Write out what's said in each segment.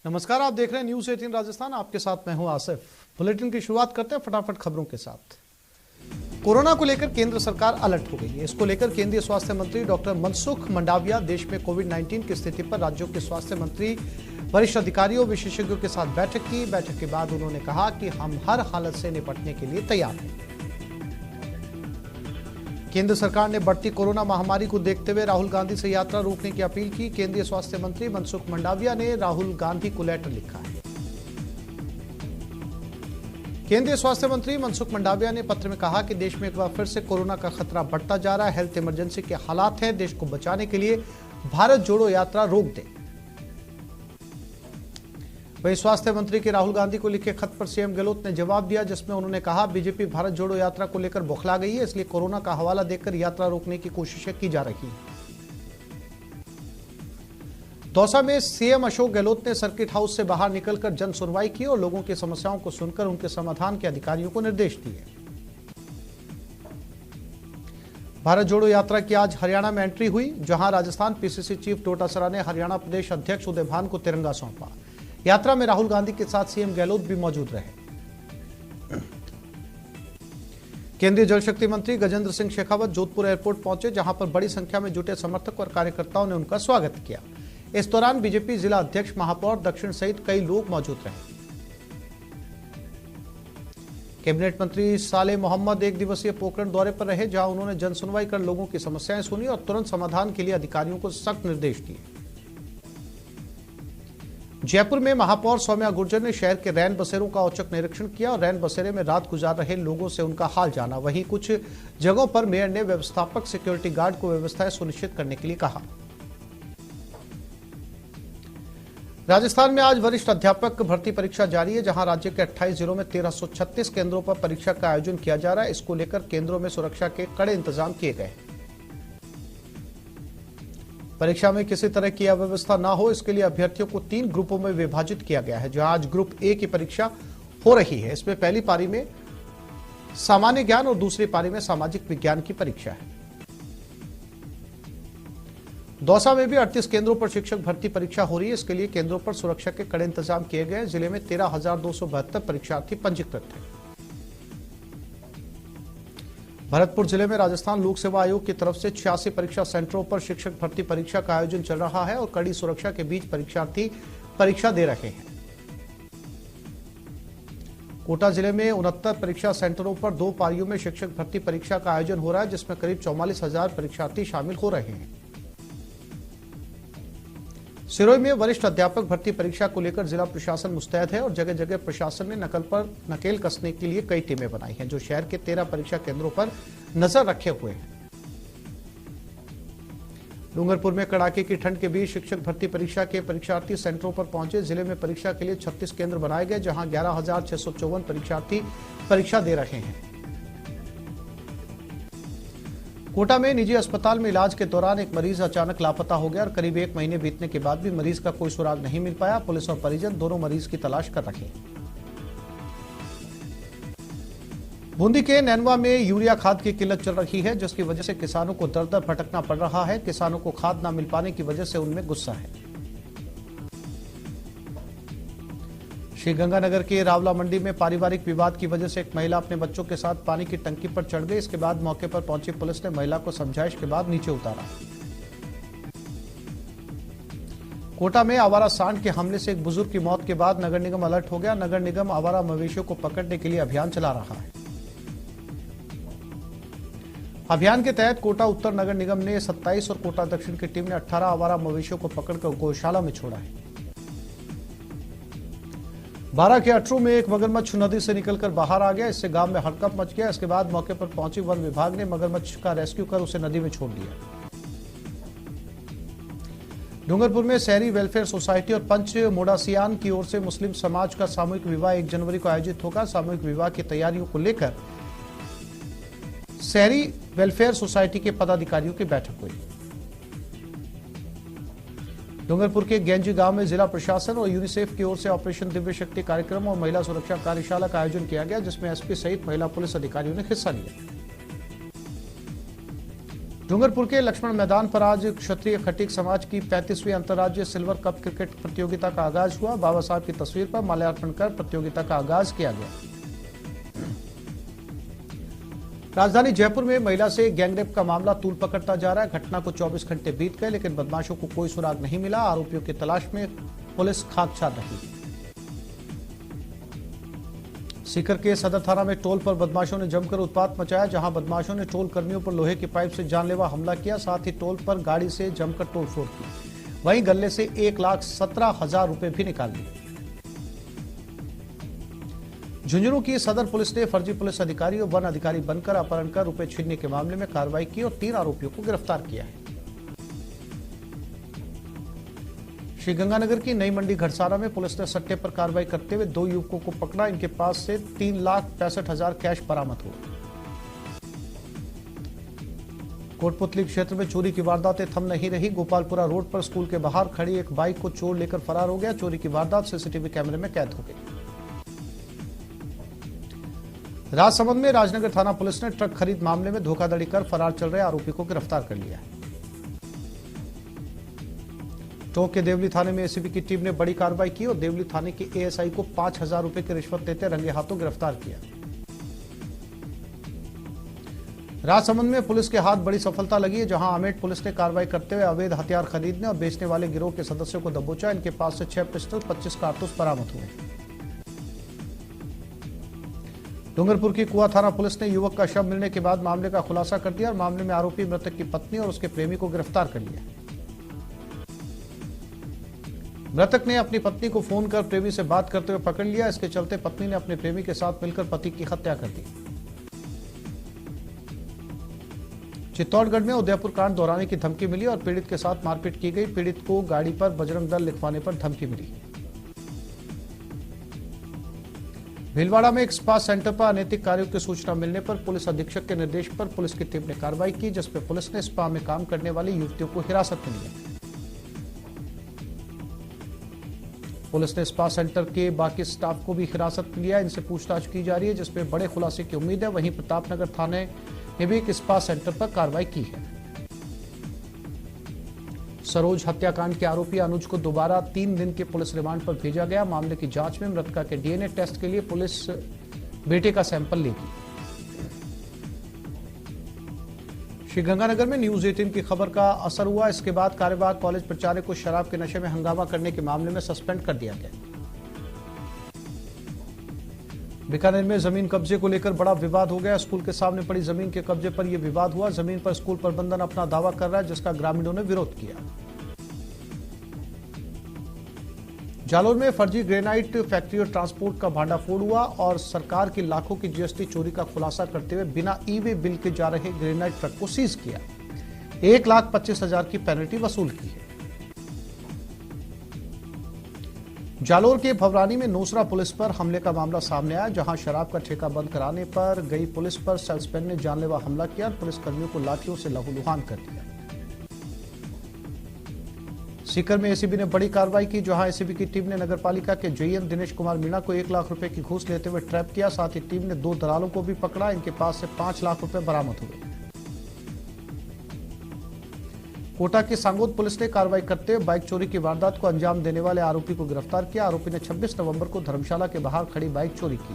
नमस्कार, आप देख रहे हैं न्यूज 18 राजस्थान। आपके साथ मैं हूं आसिफ। बुलेटिन की शुरुआत करते हैं फटाफट खबरों के साथ। कोरोना को लेकर केंद्र सरकार अलर्ट हो गई है। इसको लेकर केंद्रीय स्वास्थ्य मंत्री डॉक्टर मनसुख मंडाविया देश में कोविड-19 की स्थिति पर राज्यों के स्वास्थ्य मंत्री, वरिष्ठ अधिकारियों, विशेषज्ञों के साथ बैठक की। बैठक के बाद उन्होंने कहा कि हम हर हालत से निपटने के लिए तैयार हैं। केंद्र सरकार ने बढ़ती कोरोना महामारी को देखते हुए राहुल गांधी से यात्रा रोकने की अपील की। केंद्रीय स्वास्थ्य मंत्री मनसुख मंडाविया ने राहुल गांधी को लेटर लिखा है। केंद्रीय स्वास्थ्य मंत्री मनसुख मंडाविया ने पत्र में कहा कि देश में एक बार फिर से कोरोना का खतरा बढ़ता जा रहा है। हेल्थ इमरजेंसी के हालात हैं। देश को बचाने के लिए भारत जोड़ो यात्रा रोक दें। वहीं स्वास्थ्य मंत्री के राहुल गांधी को लिखे खत पर सीएम गहलोत ने जवाब दिया, जिसमें उन्होंने कहा बीजेपी भारत जोड़ो यात्रा को लेकर बौखला गई है, इसलिए कोरोना का हवाला देकर यात्रा रोकने की कोशिशें की जा रही हैं। दौसा में सीएम अशोक गहलोत ने सर्किट हाउस से बाहर निकलकर जन सुनवाई की और लोगों की समस्याओं को सुनकर उनके समाधान के अधिकारियों को निर्देश दिए। भारत जोड़ो यात्रा की आज हरियाणा में एंट्री हुई, जहां राजस्थान पीसीसी चीफ डोटासरा ने हरियाणा प्रदेश अध्यक्ष उदय भान को तिरंगा सौंपा। यात्रा में राहुल गांधी के साथ सीएम गहलोत भी मौजूद रहे। केंद्रीय जल शक्ति मंत्री गजेंद्र सिंह शेखावत जोधपुर एयरपोर्ट पहुंचे, जहां पर बड़ी संख्या में जुटे समर्थक और कार्यकर्ताओं ने उनका स्वागत किया। इस दौरान बीजेपी जिला अध्यक्ष, महापौर दक्षिण सहित कई लोग मौजूद रहे। कैबिनेट मंत्री साले मोहम्मद एक दिवसीय पोखरण दौरे पर रहे, जहां उन्होंने जन सुनवाई कर लोगों की समस्याएं सुनी और तुरंत समाधान के लिए अधिकारियों को सख्त निर्देश दिए। जयपुर में महापौर सौम्या गुर्जर ने शहर के रैन बसेरों का औचक निरीक्षण किया और रैन बसेरे में रात गुजार रहे लोगों से उनका हाल जाना। वहीं कुछ जगहों पर मेयर ने व्यवस्थापक, सिक्योरिटी गार्ड को व्यवस्थाएं सुनिश्चित करने के लिए कहा। राजस्थान में आज वरिष्ठ अध्यापक भर्ती परीक्षा जारी है, जहां राज्य के 28 जिलों में 1336 केंद्रों पर परीक्षा का आयोजन किया जा रहा है। इसको लेकर केंद्रों में सुरक्षा के कड़े इंतजाम किए गए हैं। परीक्षा में किसी तरह की अव्यवस्था न हो, इसके लिए अभ्यर्थियों को 3 ग्रुपों में विभाजित किया गया है। जहां आज ग्रुप ए की परीक्षा हो रही है, इसमें पहली पारी में सामान्य ज्ञान और दूसरी पारी में सामाजिक विज्ञान की परीक्षा है। दौसा में भी 38 केंद्रों पर शिक्षक भर्ती परीक्षा हो रही है। इसके लिए केंद्रों पर सुरक्षा के कड़े इंतजाम किए गए। जिले में 13,272 परीक्षार्थी पंजीकृत हैं। भरतपुर जिले में राजस्थान लोक सेवा आयोग की तरफ से 86 परीक्षा सेंटरों पर शिक्षक भर्ती परीक्षा का आयोजन चल रहा है और कड़ी सुरक्षा के बीच परीक्षार्थी परीक्षा दे रहे हैं। कोटा जिले में 69 परीक्षा सेंटरों पर 2 पारियों में शिक्षक भर्ती परीक्षा का आयोजन हो रहा है, जिसमें करीब 44,000 परीक्षार्थी शामिल हो रहे हैं। सिरोही में वरिष्ठ अध्यापक भर्ती परीक्षा को लेकर जिला प्रशासन मुस्तैद है और जगह जगह प्रशासन ने नकेल कसने के लिए कई टीमें बनाई हैं, जो शहर के 13 परीक्षा केंद्रों पर नजर रखे हुए हैं। डूंगरपुर में कड़ाके की ठंड के बीच शिक्षक भर्ती परीक्षा के परीक्षार्थी सेंटरों पर पहुंचे। जिले में परीक्षा के लिए 36 केंद्र बनाए गए, जहां 11,654 परीक्षार्थी परीक्षा दे रहे हैं। कोटा में निजी अस्पताल में इलाज के दौरान एक मरीज अचानक लापता हो गया और करीब 1 महीने बीतने के बाद भी मरीज का कोई सुराग नहीं मिल पाया। पुलिस और परिजन दोनों मरीज की तलाश कर रहे हैं। बूंदी के नैनवा में यूरिया खाद की किल्लत चल रही है, जिसकी वजह से किसानों को दर दर भटकना पड़ रहा है। किसानों को खाद न मिल पाने की वजह से उनमें गुस्सा है। श्रीगंगानगर के रावला मंडी में पारिवारिक विवाद की वजह से एक महिला अपने बच्चों के साथ पानी की टंकी पर चढ़ गई। इसके बाद मौके पर पहुंची पुलिस ने महिला को समझाइश के बाद नीचे उतारा। कोटा में आवारा सांड के हमले से एक बुजुर्ग की मौत के बाद नगर निगम अलर्ट हो गया। नगर निगम आवारा मवेशियों को पकड़ने के लिए अभियान चला रहा है। अभियान के तहत कोटा उत्तर नगर निगम ने 27 और कोटा दक्षिण की टीम ने 18 आवारा मवेशियों को पकड़कर गौशाला में छोड़ा है। 12 के अटरू में एक मगरमच्छ नदी से निकलकर बाहर आ गया। इससे गांव में हड़कंप मच गया। इसके बाद मौके पर पहुंची वन विभाग ने मगरमच्छ का रेस्क्यू कर उसे नदी में छोड़ दिया। डूंगरपुर में शहरी वेलफेयर सोसाइटी और पंच मोडासियान की ओर से मुस्लिम समाज का सामूहिक विवाह 1 जनवरी को आयोजित होगा। सामूहिक विवाह की तैयारियों को लेकर शहरी वेलफेयर सोसाइटी के पदाधिकारियों की बैठक हुई। डूंगरपुर के गेंजी गांव में जिला प्रशासन और यूनिसेफ की ओर से ऑपरेशन दिव्य शक्ति कार्यक्रम और महिला सुरक्षा कार्यशाला का आयोजन किया गया, जिसमें एसपी सहित महिला पुलिस अधिकारियों ने हिस्सा लिया। डूंगरपुर के लक्ष्मण मैदान पर आज क्षत्रिय खटीक समाज की 35वीं अंतर्राज्यीय सिल्वर कप क्रिकेट प्रतियोगिता का आगाज हुआ। बाबा साहब की तस्वीर पर माल्यार्पण कर प्रतियोगिता का आगाज किया गया। राजधानी जयपुर में महिला से गैंगरेप का मामला तूल पकड़ता जा रहा है। घटना को 24 घंटे बीत गए, लेकिन बदमाशों को कोई सुराग नहीं मिला। आरोपियों की तलाश में पुलिस खाकछार रही। सीकर के सदर थाना में टोल पर बदमाशों ने जमकर उत्पात मचाया। जहां बदमाशों ने टोल कर्मियों पर लोहे की पाइप से जानलेवा हमला किया, साथ ही टोल पर गाड़ी से जमकर तोड़फोड़ की। वहीं गले से 1,17,000 रुपए भी निकाल लिए। झुंझुनू की सदर पुलिस ने फर्जी पुलिस अधिकारी और वन अधिकारी बनकर अपहरण कर रुपए छीनने के मामले में कार्रवाई की और 3 आरोपियों को गिरफ्तार किया है। श्रीगंगानगर की नई मंडी घड़साना में पुलिस ने सट्टे पर कार्रवाई करते हुए 2 युवकों को पकड़ा। इनके पास से 3,65,000 कैश बरामद हुए। कोटपुतली क्षेत्र में चोरी की वारदातें थम नहीं रही। गोपालपुरा रोड पर स्कूल के बाहर खड़ी एक बाइक को चोर लेकर फरार हो गया। चोरी की वारदात सीसीटीवी कैमरे में कैद हो गई। राजसमंद में राजनगर थाना पुलिस ने ट्रक खरीद मामले में धोखाधड़ी कर फरार चल रहे आरोपी को गिरफ्तार कर लिया है। टोंक के देवली थाने में एसीबी की टीम ने बड़ी कार्रवाई की और देवली थाने के एएसआई को 5,000 रुपए की रिश्वत देते रंगे हाथों गिरफ्तार किया। राजसमंद में पुलिस के हाथ बड़ी सफलता लगी है, जहां आमेट पुलिस ने कार्रवाई करते हुए अवैध हथियार खरीदने और बेचने वाले गिरोह के सदस्यों को दबोचा। इनके पास से 6 पिस्टल 25 कारतूस बरामद हुए। डूंगरपुर की कुआ थाना पुलिस ने युवक का शव मिलने के बाद मामले का खुलासा कर दिया और मामले में आरोपी मृतक की पत्नी और उसके प्रेमी को गिरफ्तार कर लिया। मृतक ने अपनी पत्नी को फोन कर प्रेमी से बात करते हुए पकड़ लिया। इसके चलते पत्नी ने अपने प्रेमी के साथ मिलकर पति की हत्या कर दी। चित्तौड़गढ़ में उदयपुर कांड दोहराने की धमकी मिली और पीड़ित के साथ मारपीट की गई। पीड़ित को गाड़ी पर बजरंग दल लिखवाने पर धमकी मिली। भीलवाड़ा में एक स्पा सेंटर पर अनैतिक कार्यों की सूचना मिलने पर पुलिस अधीक्षक के निर्देश पर पुलिस की टीम ने कार्रवाई की, जिसमें पुलिस ने स्पा में काम करने वाली युवतियों को हिरासत में लिया। पुलिस ने स्पा सेंटर के बाकी स्टाफ को भी हिरासत में लिया। इनसे पूछताछ की जा रही है, जिसमें बड़े खुलासे की उम्मीद है। वहीं प्रतापनगर थाने ने भी एक स्पा सेंटर पर कार्रवाई की है। सरोज हत्याकांड के आरोपी अनुज को दोबारा 3 दिन के पुलिस रिमांड पर भेजा गया। मामले की जांच में मृतका के डीएनए टेस्ट के लिए पुलिस बेटे का सैंपल लेगी। श्रीगंगानगर में न्यूज 18 की खबर का असर हुआ। इसके बाद कार्यवाहक कॉलेज प्राचार्य को शराब के नशे में हंगामा करने के मामले में सस्पेंड कर दिया गया। बीकानेर में जमीन कब्जे को लेकर बड़ा विवाद हो गया। स्कूल के सामने पड़ी जमीन के कब्जे पर यह विवाद हुआ। जमीन पर स्कूल प्रबंधन अपना दावा कर रहा है, जिसका ग्रामीणों ने विरोध किया। जालौर में फर्जी ग्रेनाइट फैक्ट्री और ट्रांसपोर्ट का भांडाफोड़ हुआ और सरकार की लाखों की जीएसटी चोरी का खुलासा करते हुए बिना ई-वे बिल के जा रहे ग्रेनाइट ट्रक को सीज किया। 1,25,000 की पेनल्टी वसूल की है। जालौर के भवरानी में नोसरा पुलिस पर हमले का मामला सामने आया, जहां शराब का ठेका बंद कराने पर गई पुलिस पर सेल्समैन ने जानलेवा हमला किया और पुलिसकर्मियों को लाठियों से लहूलुहान कर दिया। सीकर में एसीबी ने बड़ी कार्रवाई की, जहां एसीबी की टीम ने नगरपालिका के जेईएन दिनेश कुमार मीणा को 1 लाख रुपए की घूस लेते हुए ट्रैप किया। साथ ही टीम ने 2 दलालों को भी पकड़ा। इनके पास से 5 लाख रुपए बरामद हुए। कोटा की सांगोद पुलिस ने कार्रवाई करते हुए बाइक चोरी की वारदात को अंजाम देने वाले आरोपी को गिरफ्तार किया। आरोपी ने 26 नवंबर को धर्मशाला के बाहर खड़ी बाइक चोरी की।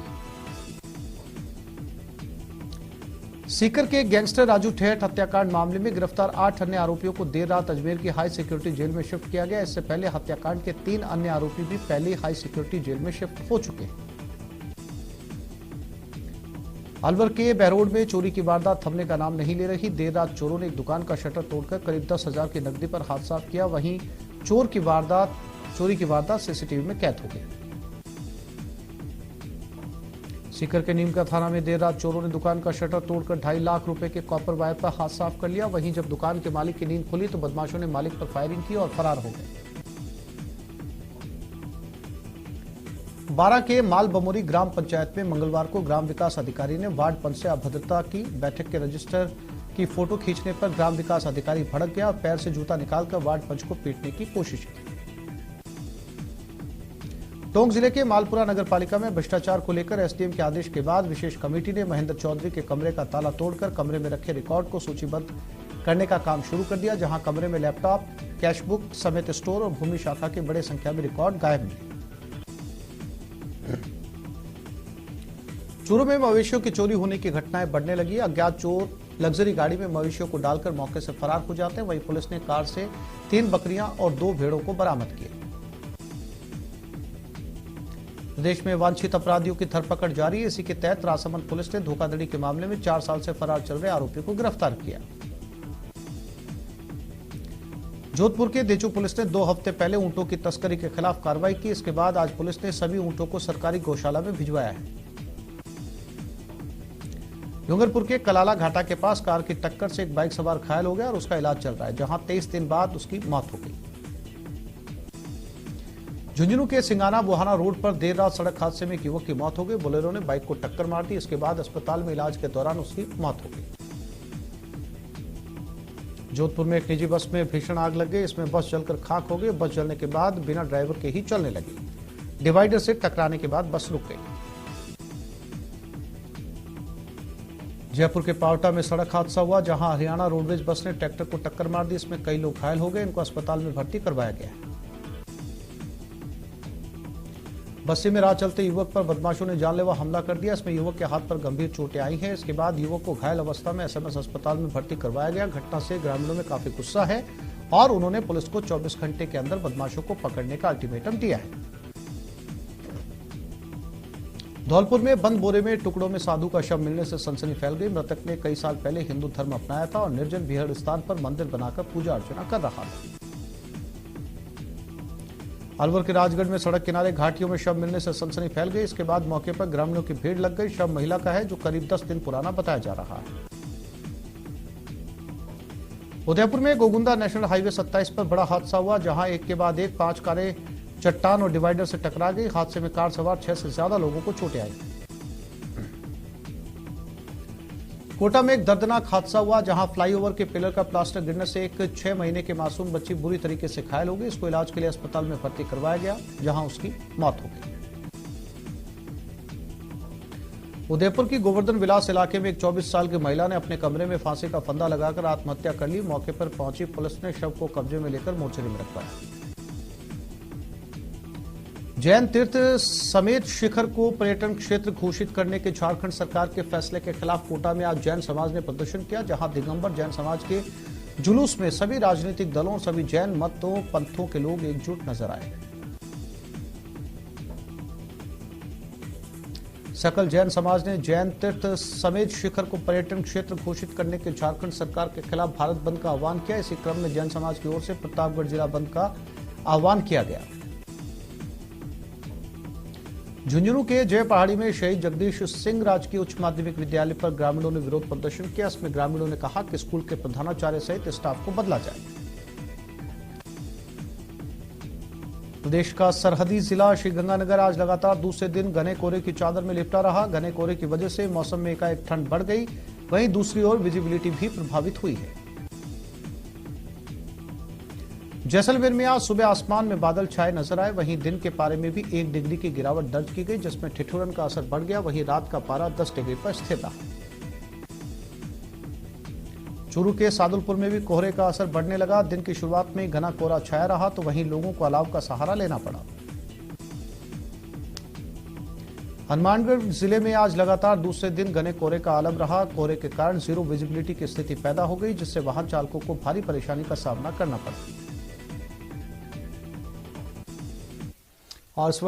सीकर के गैंगस्टर राजू ठेठ हत्याकांड मामले में गिरफ्तार 8 अन्य आरोपियों को देर रात अजमेर की हाई सिक्योरिटी जेल में शिफ्ट किया गया। इससे पहले हत्याकांड के 3 अन्य आरोपी भी पहले हाई सिक्योरिटी जेल में शिफ्ट हो चुके हैं। अलवर के बहरोड में चोरी की वारदात थमने का नाम नहीं ले रही। देर रात चोरों ने एक दुकान का शटर तोड़कर करीब 10,000 की नकदी पर हाथ साफ किया। वहीं चोरी की वारदात सीसीटीवी में कैद हो गई। सीकर के नीमका थाना में देर रात चोरों ने दुकान का शटर तोड़कर 2.5 लाख रुपए के कॉपर वायर पर हाथ साफ कर लिया। वहीं जब दुकान के मालिक की नींद खुली तो बदमाशों ने मालिक पर फायरिंग की और फरार हो गए। 12 के मालबमोरी ग्राम पंचायत में मंगलवार को ग्राम विकास अधिकारी ने वार्ड पंच से अभद्रता की। बैठक के रजिस्टर की फोटो खींचने पर ग्राम विकास अधिकारी भड़क गया और पैर से जूता निकालकर वार्ड पंच को पीटने की कोशिश की। टोंक जिले के मालपुरा नगरपालिका में भ्रष्टाचार को लेकर एसडीएम के आदेश के बाद विशेष कमेटी ने महेंद्र चौधरी के कमरे का ताला तोड़कर कमरे में रखे रिकॉर्ड को सूचीबद्ध करने का काम शुरू कर दिया, जहां कमरे में लैपटॉप, कैश बुक समेत स्टोर और भूमि शाखा के बड़े संख्या में रिकॉर्ड गायब मिले। चूरू में मवेशियों की चोरी होने की घटनाएं बढ़ने लगी। अज्ञात चोर लग्जरी गाड़ी में मवेशियों को डालकर मौके से फरार हो जाते हैं। वहीं पुलिस ने कार से 3 बकरियां और 2 भेड़ों को बरामद किया। प्रदेश में वांछित अपराधियों की धरपकड़ जारी है। इसी के तहत राजसमंद पुलिस ने धोखाधड़ी के मामले में 4 साल से फरार चल रहे आरोपी को गिरफ्तार किया। जोधपुर के देचू पुलिस ने 2 हफ्ते पहले ऊंटों की तस्करी के खिलाफ कार्रवाई की। इसके बाद आज पुलिस ने सभी ऊंटों को सरकारी गौशाला में भिजवाया है। डूंगरपुर के कलाला घाटा के पास कार की टक्कर से एक बाइक सवार घायल हो गया और उसका इलाज चल रहा है, जहां 23 दिन बाद उसकी मौत हो गई। झुंझुनू के सिंगाना बुहाना रोड पर देर रात सड़क हादसे में एक युवक की मौत हो गई। बोलेरो ने बाइक को टक्कर मार दी। इसके बाद अस्पताल में इलाज के दौरान उसकी मौत हो गई। जोधपुर में एक निजी बस में भीषण आग लग गई। इसमें बस जलकर खाक हो गई। बस जलने के बाद बिना ड्राइवर के ही चलने लगी। डिवाइडर से टकराने के बाद बस रुक गई। जयपुर के पावटा में सड़क हादसा हुआ, जहां हरियाणा रोडवेज बस ने ट्रैक्टर को टक्कर मार दी। इसमें कई लोग घायल हो गए। इनको अस्पताल में भर्ती करवाया गया है। बस्ती में राह चलते युवक पर बदमाशों ने जानलेवा हमला कर दिया। इसमें युवक के हाथ पर गंभीर चोटें आई हैं। इसके बाद युवक को घायल अवस्था में एसएमएस अस्पताल में भर्ती करवाया गया। घटना से ग्रामीणों में काफी गुस्सा है और उन्होंने पुलिस को 24 घंटे के अंदर बदमाशों को पकड़ने का अल्टीमेटम दिया है। धौलपुर में बंद बोरे में टुकड़ों में साधु का शव मिलने से सनसनी फैल गई। मृतक ने कई साल पहले हिंदू धर्म अपनाया था और निर्जन बिहड़ स्थान पर मंदिर बनाकर पूजा अर्चना कर रहा था। अलवर के राजगढ़ में सड़क किनारे घाटियों में शव मिलने से सनसनी फैल गई। इसके बाद मौके पर ग्रामीणों की भीड़ लग गई। शव महिला का है, जो करीब 10 दिन पुराना बताया जा रहा है। उदयपुर में गोगुंदा नेशनल हाईवे 27 पर बड़ा हादसा हुआ, जहां एक के बाद एक 5 कारें चट्टान और डिवाइडर से टकरा गई। हादसे में कार सवार 6 से ज्यादा लोगों को चोटें आई। कोटा में एक दर्दनाक हादसा हुआ, जहां फ्लाईओवर के पिलर का प्लास्टर गिरने से एक 6 महीने की मासूम बच्ची बुरी तरीके से घायल हो गई। इसको इलाज के लिए अस्पताल में भर्ती करवाया गया, जहां उसकी मौत हो गई। उदयपुर की गोवर्धन विलास इलाके में एक 24 साल की महिला ने अपने कमरे में फांसी का फंदा लगाकर आत्महत्या कर ली। मौके पर पहुंची पुलिस ने शव को कब्जे में लेकर मोर्चरी में रखवाया। जैन तीर्थ समेत शिखर को पर्यटन क्षेत्र घोषित करने के झारखंड सरकार के फैसले के खिलाफ कोटा में आज जैन समाज ने प्रदर्शन किया, जहां दिगंबर जैन समाज के जुलूस में सभी राजनीतिक दलों और सभी जैन मतों पंथों के लोग एकजुट नजर आए। सकल जैन समाज ने जैन तीर्थ समेत शिखर को पर्यटन क्षेत्र घोषित करने के झारखंड सरकार के खिलाफ भारत बंद का आह्वान किया। इसी क्रम में जैन समाज की ओर से प्रतापगढ़ जिला बंद का आह्वान किया गया। झुंझुनू के जय पहाड़ी में शहीद जगदीश सिंह राजकीय उच्च माध्यमिक विद्यालय पर ग्रामीणों ने विरोध प्रदर्शन किया। इसमें ग्रामीणों ने कहा कि स्कूल के प्रधानाचार्य सहित स्टाफ को बदला जाए। प्रदेश का सरहदी जिला श्रीगंगानगर आज लगातार दूसरे दिन घने कोहरे की चादर में लिपटा रहा। घने कोहरे की वजह से मौसम में एकाएक ठंड बढ़ गई। वहीं दूसरी ओर विजिबिलिटी भी प्रभावित हुई है। जैसलमेर में आज सुबह आसमान में बादल छाए नजर आए। वहीं दिन के पारे में भी 1 डिग्री की गिरावट दर्ज की गई, जिसमें ठिठुरन का असर बढ़ गया। वहीं रात का पारा 10 डिग्री पर स्थिर रहा। चूरू के सादुलपुर में भी कोहरे का असर बढ़ने लगा। दिन की शुरुआत में घना कोहरा छाया रहा, तो वहीं लोगों को अलाव का सहारा लेना पड़ा। हनुमानगढ़ जिले में आज लगातार दूसरे दिन घने कोहरे का आलम रहा। कोहरे के कारण जीरो विजिबिलिटी की स्थिति पैदा हो गई, जिससे वाहन चालकों को भारी परेशानी का सामना करना पड़ा। और इस वक्त